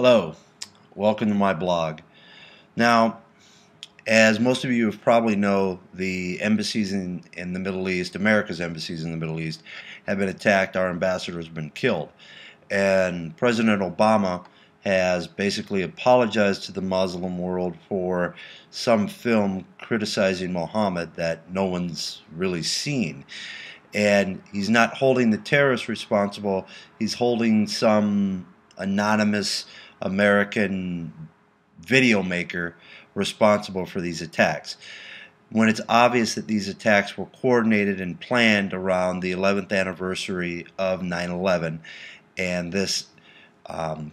Hello, welcome to my blog. Now, as most of you probably know, the embassies in the Middle East, America's embassies in the Middle East, have been attacked. Our ambassador has been killed. And President Obama has basically apologized to the Muslim world for some film criticizing Muhammad that no one's really seen. And he's not holding the terrorists responsible, he's holding some anonymous American video maker responsible for these attacks. When it's obvious that these attacks were coordinated and planned around the 11th anniversary of 9/11, and this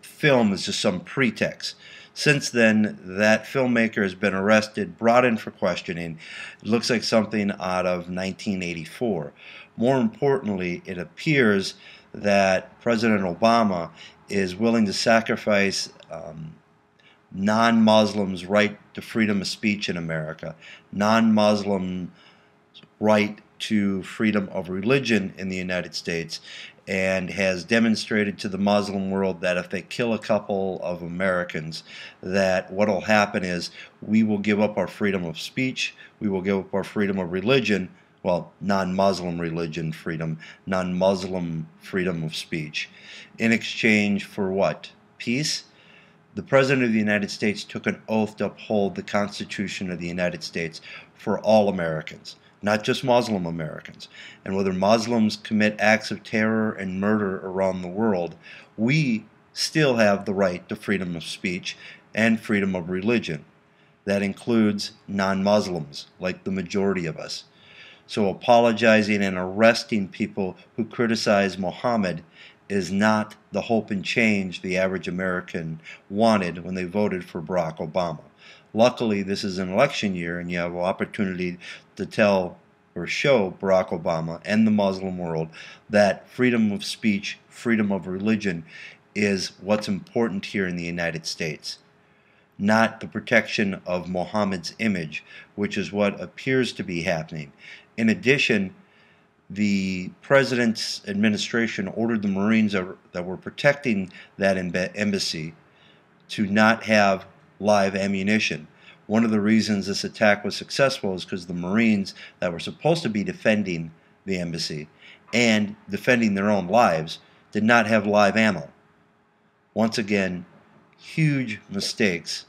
film is just some pretext. Since then, that filmmaker has been arrested, brought in for questioning. It looks like something out of 1984. More importantly, it appears that President Obama is willing to sacrifice non-Muslims' right to freedom of speech in America, non-Muslims' right to freedom of religion in the United States, and has demonstrated to the Muslim world that if they kill a couple of Americans, that what will happen is we will give up our freedom of speech, we will give up our freedom of religion, well, non-Muslim religion freedom, non-Muslim freedom of speech, in exchange for what? Peace? The President of the United States took an oath to uphold the Constitution of the United States for all Americans, not just Muslim Americans. And whether Muslims commit acts of terror and murder around the world, we still have the right to freedom of speech and freedom of religion. That includes non-Muslims, like the majority of us. So apologizing and arresting people who criticize Muhammad is not the hope and change the average American wanted when they voted for Barack Obama. Luckily, this is an election year, and you have an opportunity to tell or show Barack Obama and the Muslim world that freedom of speech, freedom of religion is what's important here in the United States, not the protection of Muhammad's image, which is what appears to be happening. In addition, the President's administration ordered the Marines that were protecting that embassy to not have live ammunition. One of the reasons this attack was successful is because the Marines that were supposed to be defending the embassy and defending their own lives did not have live ammo. Once again, huge mistakes.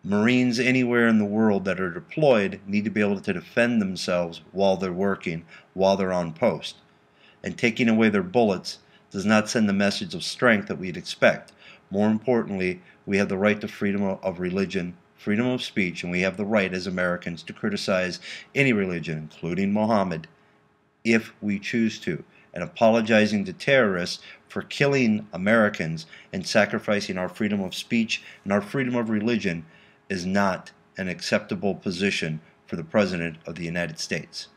Marines anywhere in the world that are deployed need to be able to defend themselves while they're working, while they're on post. And taking away their bullets does not send the message of strength that we'd expect. More importantly, we have the right to freedom of religion, freedom of speech, and we have the right as Americans to criticize any religion, including Muhammad, if we choose to. And apologizing to terrorists for killing Americans and sacrificing our freedom of speech and our freedom of religion is not an acceptable position for the President of the United States.